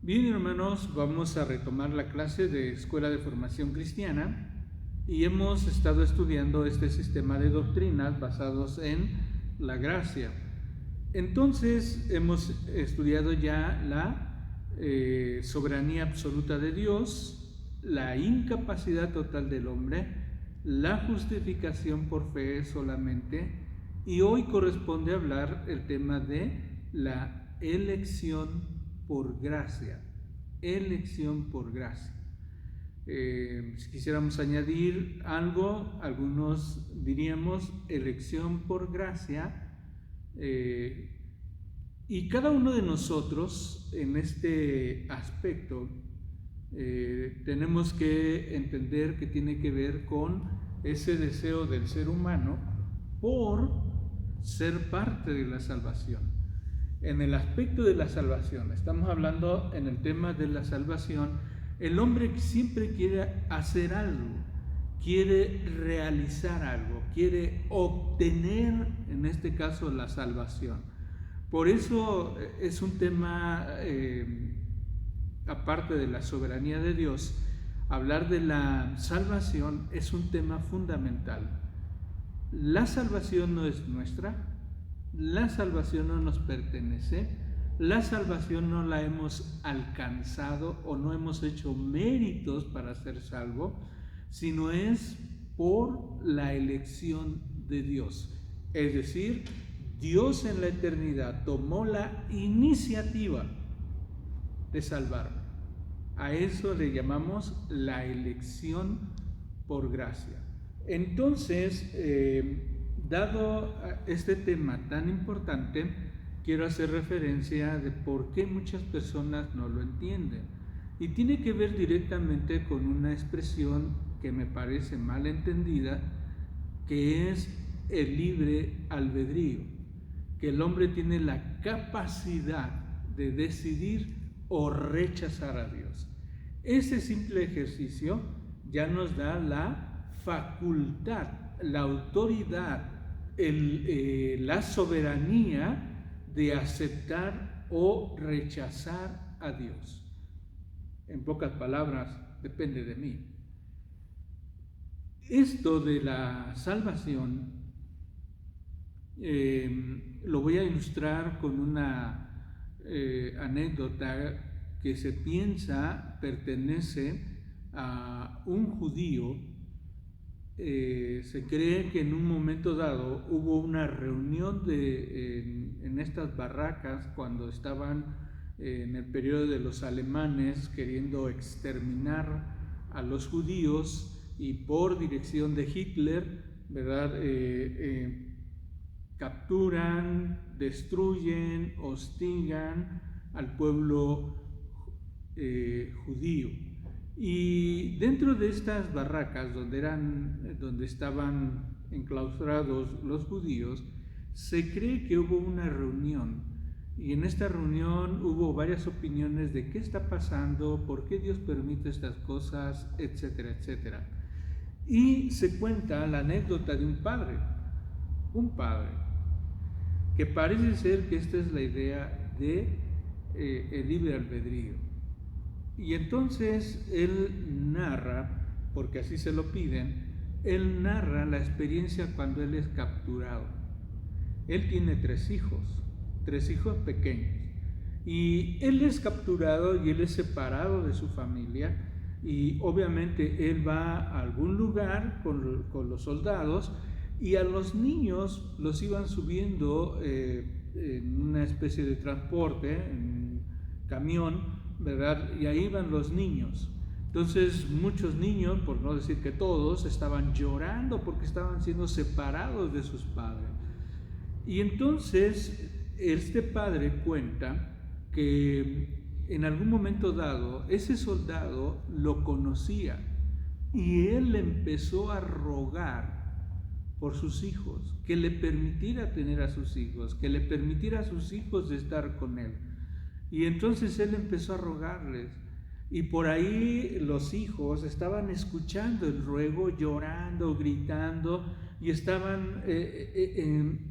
Bien, hermanos, vamos a retomar la clase de Escuela de Formación Cristiana y hemos estado estudiando este sistema de doctrinas basados en la gracia. Entonces, hemos estudiado ya la soberanía absoluta de Dios, la incapacidad total del hombre, la justificación por fe solamente, y hoy corresponde hablar el tema de la elección por gracia, elección por gracia. Si quisiéramos añadir algo, algunos diríamos elección por gracia, y cada uno de nosotros en este aspecto tenemos que entender que tiene que ver con ese deseo del ser humano por ser parte de la salvación. En el aspecto de la salvación, estamos hablando en el tema de la salvación, el hombre siempre quiere hacer algo, quiere realizar algo, quiere obtener, en este caso, la salvación. Por eso es un tema, aparte de la soberanía de Dios, hablar de la salvación es un tema fundamental. La salvación no es nuestra. La salvación no nos pertenece, la salvación no la hemos alcanzado o no hemos hecho méritos para ser salvo, sino es por la elección de Dios. Es decir, Dios en la eternidad tomó la iniciativa de salvarme. A eso le llamamos la elección por gracia. Entonces, dado este tema tan importante, quiero hacer referencia de por qué muchas personas no lo entienden. Y tiene que ver directamente con una expresión que me parece mal entendida, que es el libre albedrío, que el hombre tiene la capacidad de decidir o rechazar a Dios. Ese simple ejercicio ya nos da la facultad, la autoridad, la soberanía de aceptar o rechazar a Dios. En pocas palabras, depende de mí. Esto de la salvación lo voy a ilustrar con una anécdota que se piensa pertenece a un judío. Se cree que en un momento dado hubo una reunión en estas barracas cuando estaban en el periodo de los alemanes queriendo exterminar a los judíos, y por dirección de Hitler, ¿verdad? Capturan, destruyen, hostigan al pueblo judío. Y dentro de estas barracas donde estaban enclaustrados los judíos, se cree que hubo una reunión, y en esta reunión hubo varias opiniones de qué está pasando, por qué Dios permite estas cosas, etcétera, etcétera. Y se cuenta la anécdota de un padre que parece ser que esta es la idea de el libre albedrío. Y entonces él narra, porque así se lo piden, él narra la experiencia cuando él es capturado. Él tiene tres hijos pequeños, y él es capturado y él es separado de su familia, y obviamente él va a algún lugar con los soldados, y a los niños los iban subiendo en una especie de transporte, en camión, ¿verdad? Y ahí van los niños. Entonces muchos niños, por no decir que todos, estaban llorando porque estaban siendo separados de sus padres. Y entonces este padre cuenta que en algún momento dado ese soldado lo conocía y él empezó a rogar por sus hijos, que le permitiera tener a sus hijos, que le permitiera a sus hijos de estar con él. Y entonces él empezó a rogarles, y por ahí los hijos estaban escuchando el ruego, llorando, gritando, y estaban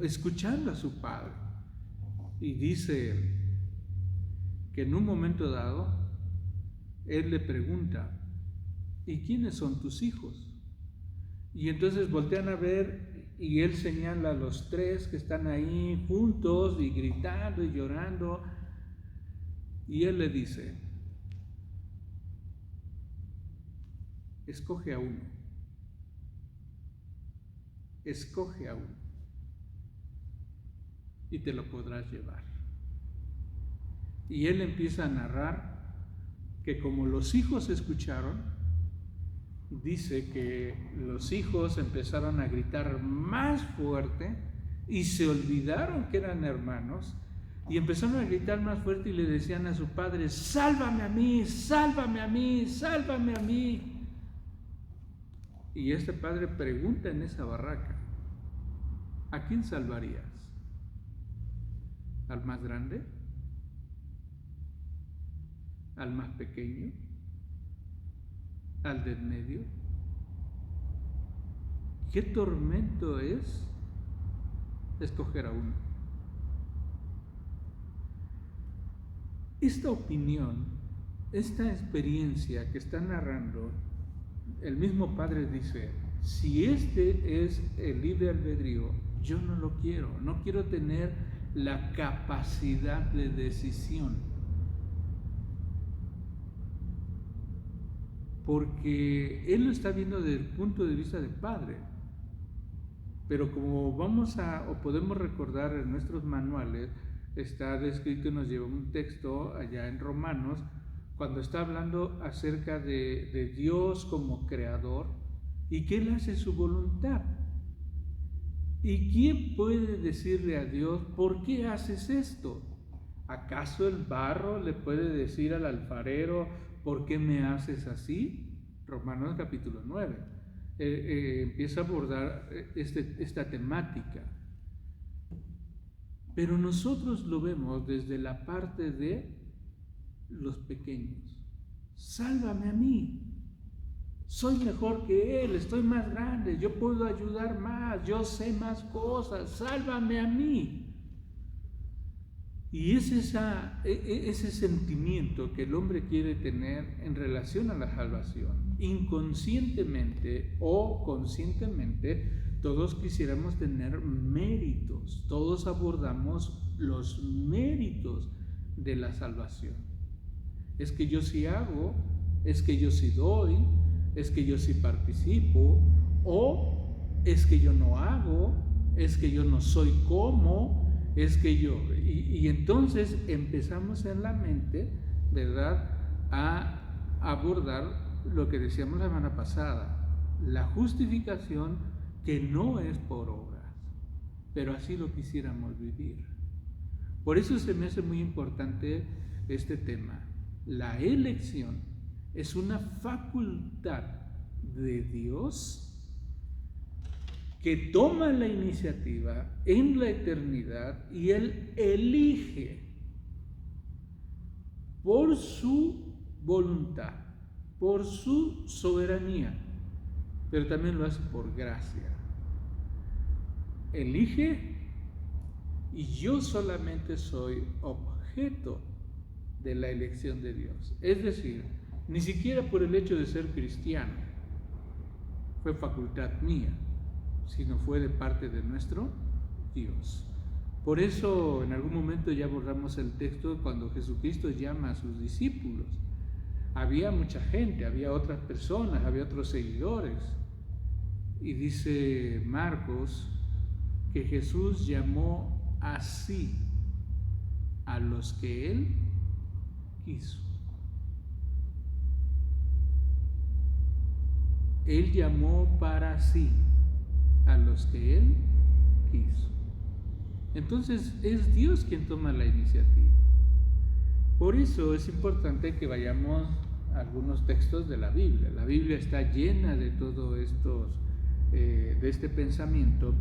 escuchando a su padre. Y dice él que en un momento dado él le pregunta, ¿y quiénes son tus hijos? Y entonces voltean a ver y él señala a los tres que están ahí juntos y gritando y llorando. Y él le dice, escoge a uno, escoge a uno y te lo podrás llevar. Y él empieza a narrar que como los hijos escucharon, dice que los hijos empezaron a gritar más fuerte y se olvidaron que eran hermanos y empezaron a gritar más fuerte y le decían a su padre, sálvame a mí, sálvame a mí, sálvame a mí. Y este padre pregunta en esa barraca, ¿a quién salvarías? ¿Al más grande? ¿Al más pequeño? ¿Al del medio? ¿Qué tormento es escoger a uno? Esta opinión, esta experiencia que está narrando, el mismo padre dice, si este es el libre albedrío, yo no lo quiero, no quiero tener la capacidad de decisión. Porque él lo está viendo desde el punto de vista del padre. Pero como podemos recordar en nuestros manuales, está descrito y nos lleva un texto allá en Romanos, cuando está hablando acerca de Dios como creador y que Él hace su voluntad. ¿Y quién puede decirle a Dios, ¿por qué haces esto? ¿Acaso el barro le puede decir al alfarero, ¿por qué me haces así? Romanos capítulo 9 empieza a abordar esta temática. Pero nosotros lo vemos desde la parte de los pequeños. Sálvame a mí. Soy mejor que él, estoy más grande, yo puedo ayudar más, yo sé más cosas, sálvame a mí. Y es ese sentimiento que el hombre quiere tener en relación a la salvación. Inconscientemente o conscientemente, todos quisiéramos tener méritos, todos abordamos los méritos de la salvación. Es que yo sí hago, es que yo sí doy, es que yo sí participo, o es que yo no hago, es que yo no soy como, es que yo... Y entonces empezamos en la mente, ¿verdad?, a abordar lo que decíamos la semana pasada, la justificación que no es por obras, pero así lo quisiéramos vivir. Por eso se me hace muy importante este tema. La elección es una facultad de Dios que toma la iniciativa en la eternidad y Él elige por su voluntad, por su soberanía, pero también lo hace por gracia. Elige y yo solamente soy objeto de la elección de Dios. Es decir, ni siquiera por el hecho de ser cristiano fue facultad mía, sino fue de parte de nuestro Dios. Por eso en algún momento ya abordamos el texto cuando Jesucristo llama a sus discípulos. Había mucha gente, había otras personas, había otros seguidores. Y dice Marcos que Jesús llamó así a los que Él quiso. Él llamó para sí a los que Él quiso. Entonces es Dios quien toma la iniciativa. Por eso es importante que vayamos a algunos textos de la Biblia. La Biblia está llena de todo esto, de este pensamiento.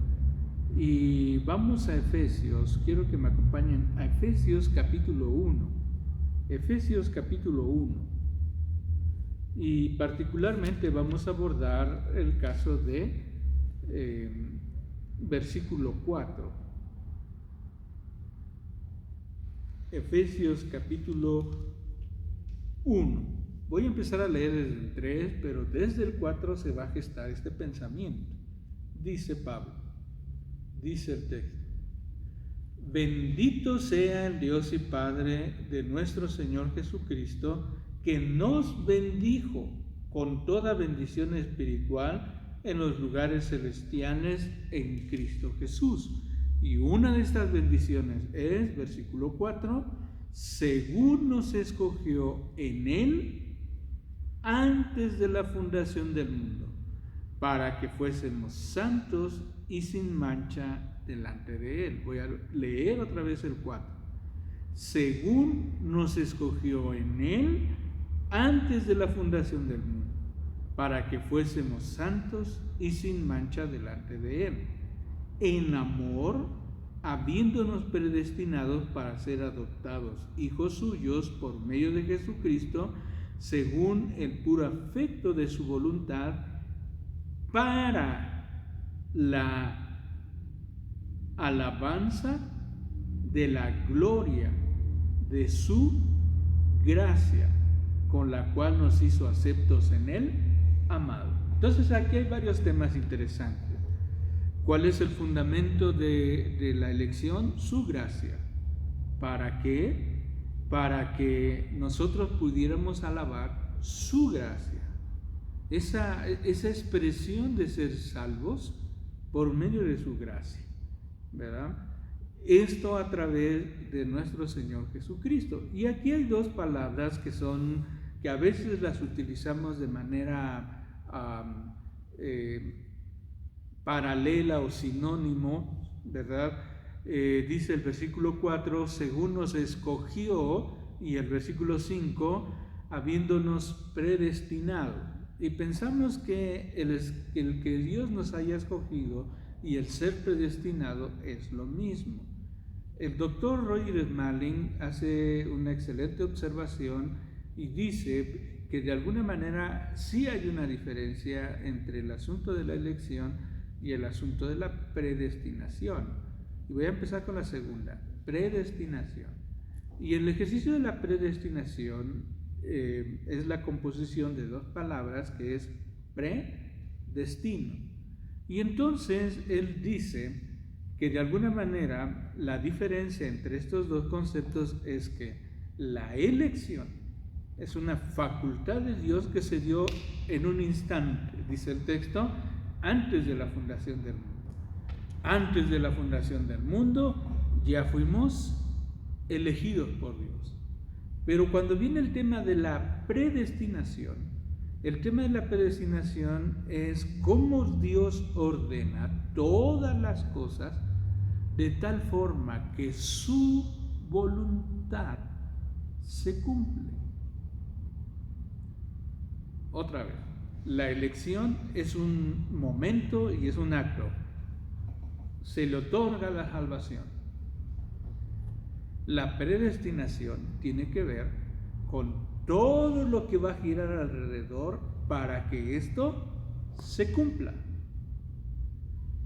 Y vamos a Efesios. Quiero que me acompañen a Efesios capítulo 1. Efesios capítulo 1. Y particularmente vamos a abordar el caso de versículo 4. Efesios capítulo 1. Voy a empezar a leer desde el 3, pero desde el 4 se va a gestar este pensamiento. Dice Pablo, dice el texto: bendito sea el Dios y Padre de nuestro Señor Jesucristo, que nos bendijo con toda bendición espiritual en los lugares celestiales en Cristo Jesús. Y una de estas bendiciones es, versículo 4, según nos escogió en Él antes de la fundación del mundo, para que fuésemos santos y sin mancha delante de Él. Voy a leer otra vez el 4. Según nos escogió en Él antes de la fundación del mundo, para que fuésemos santos y sin mancha delante de Él, en amor, habiéndonos predestinados para ser adoptados hijos suyos por medio de Jesucristo, según el puro afecto de su voluntad, para la alabanza de la gloria de su gracia, con la cual nos hizo aceptos en Él, amado. Entonces aquí hay varios temas interesantes. ¿Cuál es el fundamento de la elección? Su gracia. ¿Para qué? Para que nosotros pudiéramos alabar su gracia. Esa expresión de ser salvos por medio de su gracia, ¿verdad? Esto a través de nuestro Señor Jesucristo. Y aquí hay dos palabras que a veces las utilizamos de manera paralela o sinónimo, ¿verdad? Dice el versículo 4, según nos escogió, y el versículo 5, habiéndonos predestinado. Y pensamos que el que Dios nos haya escogido y el ser predestinado es lo mismo. El doctor Roger Smalling hace una excelente observación y dice que de alguna manera sí hay una diferencia entre el asunto de la elección y el asunto de la predestinación. Y voy a empezar con la segunda, predestinación. Y el ejercicio de la predestinación es la composición de dos palabras, que es predestino. Y entonces él dice que de alguna manera la diferencia entre estos dos conceptos es que la elección es una facultad de Dios que se dio en un instante, dice el texto, antes de la fundación del mundo. Antes de la fundación del mundo ya fuimos elegidos por Dios. Pero cuando viene el tema de la predestinación, el tema de la predestinación es cómo Dios ordena todas las cosas de tal forma que su voluntad se cumple. Otra vez, la elección es un momento y es un acto. Se le otorga la salvación. La predestinación tiene que ver con todo lo que va a girar alrededor para que esto se cumpla.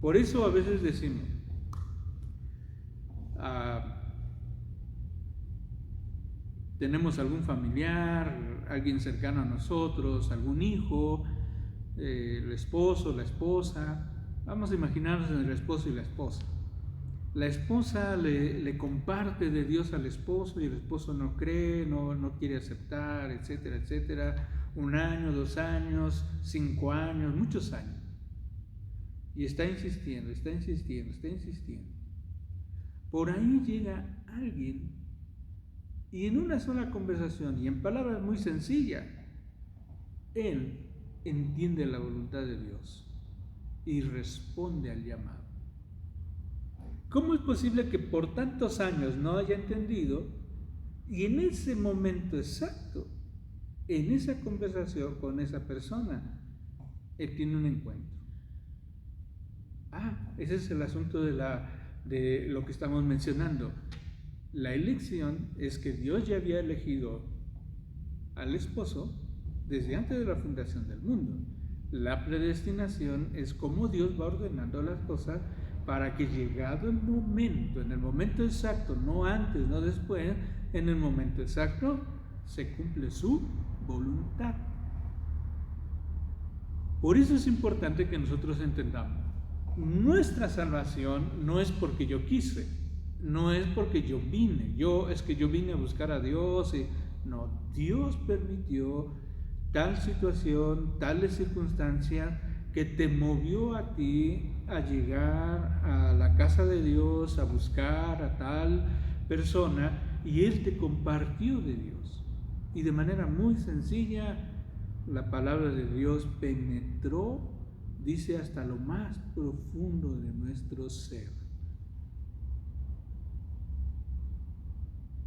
Por eso a veces decimos, tenemos algún familiar, alguien cercano a nosotros, algún hijo, el esposo, la esposa. Vamos a imaginarnos en el esposo y la esposa. La esposa le comparte de Dios al esposo y el esposo no cree, no quiere aceptar, etcétera, etcétera. 1 año, 2 años, 5 años, muchos años. Y está insistiendo. Por ahí llega alguien y en una sola conversación y en palabras muy sencillas, él entiende la voluntad de Dios y responde al llamado. ¿Cómo es posible que por tantos años no haya entendido y en ese momento exacto, en esa conversación con esa persona, él tiene un encuentro? Ese es el asunto de lo que estamos mencionando. La elección es que Dios ya había elegido al esposo desde antes de la fundación del mundo. La predestinación es cómo Dios va ordenando las cosas para que llegado el momento, en el momento exacto, no antes, no después, en el momento exacto, se cumple su voluntad. Por eso es importante que nosotros entendamos, nuestra salvación no es porque yo quise, no es porque yo vine, es que yo vine a buscar a Dios, no, Dios permitió tal situación, tales circunstancias que te movió a ti a llegar a la casa de Dios, a buscar a tal persona, y Él te compartió de Dios. Y de manera muy sencilla, la palabra de Dios penetró, dice, hasta lo más profundo de nuestro ser.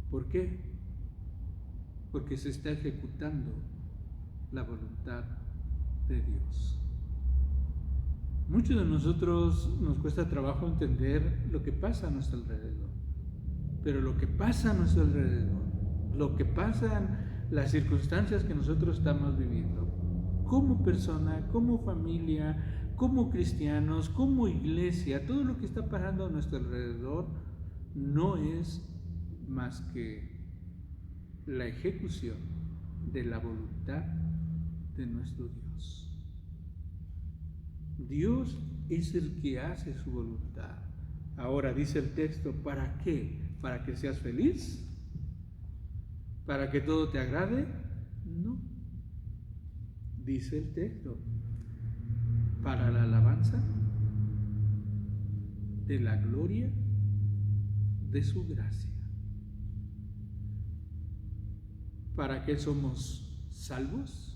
¿Por qué? Porque se está ejecutando la voluntad de Dios. Muchos de nosotros nos cuesta trabajo entender lo que pasa a nuestro alrededor, pero lo que pasa a nuestro alrededor, lo que pasan, las circunstancias que nosotros estamos viviendo, como persona, como familia, como cristianos, como iglesia, todo lo que está pasando a nuestro alrededor no es más que la ejecución de la voluntad de nuestro Dios. Dios es el que hace su voluntad. Ahora dice el texto, ¿para qué? ¿Para que seas feliz? ¿Para que todo te agrade? No. Dice el texto, para la alabanza de la gloria de su gracia. ¿Para qué somos salvos?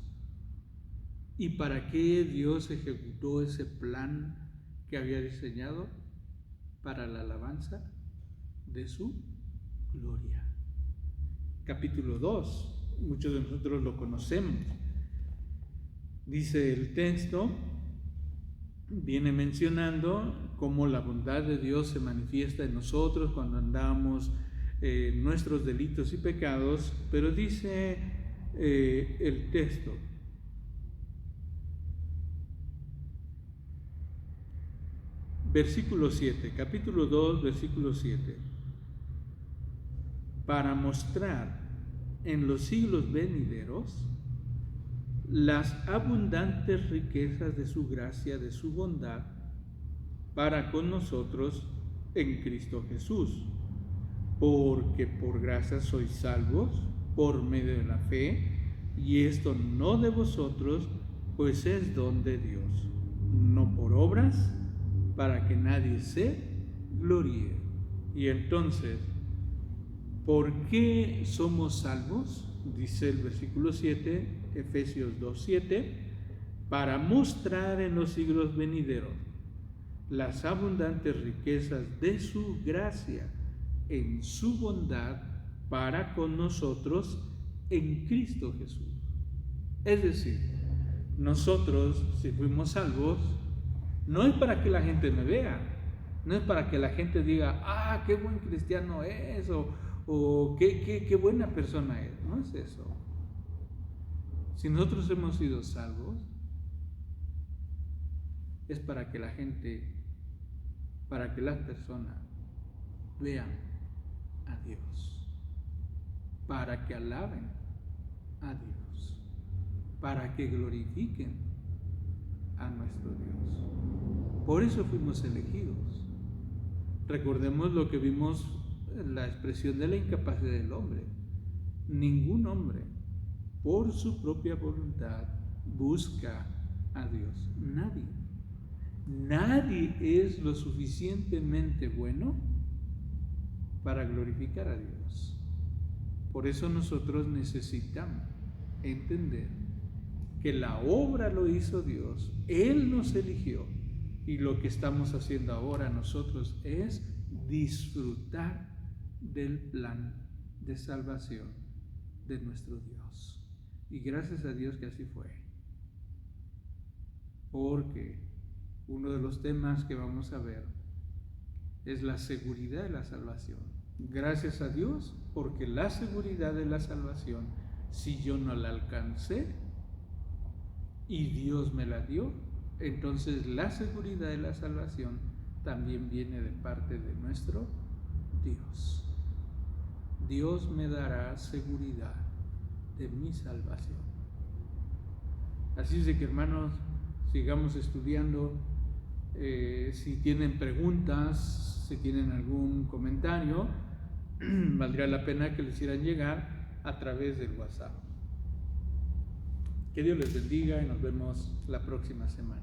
¿Y para qué Dios ejecutó ese plan que había diseñado? Para la alabanza de su gloria. Capítulo 2, muchos de nosotros lo conocemos. Dice el texto, viene mencionando cómo la bondad de Dios se manifiesta en nosotros cuando andamos nuestros delitos y pecados, pero dice el texto, versículo 7, capítulo 2, versículo 7, para mostrar en los siglos venideros las abundantes riquezas de su gracia, de su bondad, para con nosotros en Cristo Jesús. Porque por gracia sois salvos, por medio de la fe, y esto no de vosotros, pues es don de Dios, no por obras, para que nadie se gloríe. Y entonces, ¿por qué somos salvos? Dice el versículo 7, Efesios 2:7, para mostrar en los siglos venideros las abundantes riquezas de su gracia en su bondad para con nosotros en Cristo Jesús. Es decir, nosotros, si fuimos salvos, no es para que la gente me vea, no es para que la gente diga, ah, qué buen cristiano es, o qué buena persona es. No es eso. Si nosotros hemos sido salvos, es para que la gente, para que las personas vean a Dios, para que alaben a Dios, para que glorifiquen a nuestro Dios. Por eso fuimos elegidos. Recordemos lo que vimos en la expresión de la incapacidad del hombre. Ningún hombre, por su propia voluntad, busca a Dios. Nadie. Nadie es lo suficientemente bueno para glorificar a Dios. Por eso nosotros necesitamos entender que la obra lo hizo Dios, Él nos eligió, y lo que estamos haciendo ahora nosotros es disfrutar del plan de salvación de nuestro Dios. Y gracias a Dios que así fue. Porque uno de los temas que vamos a ver es la seguridad de la salvación. Gracias a Dios, porque la seguridad de la salvación, si yo no la alcancé y Dios me la dio, entonces la seguridad de la salvación también viene de parte de nuestro Dios. Dios me dará seguridad de mi salvación. Así es de que, hermanos, sigamos estudiando. Si tienen preguntas, si tienen algún comentario, valdría la pena que lo hicieran llegar a través del WhatsApp. Que Dios les bendiga y nos vemos la próxima semana.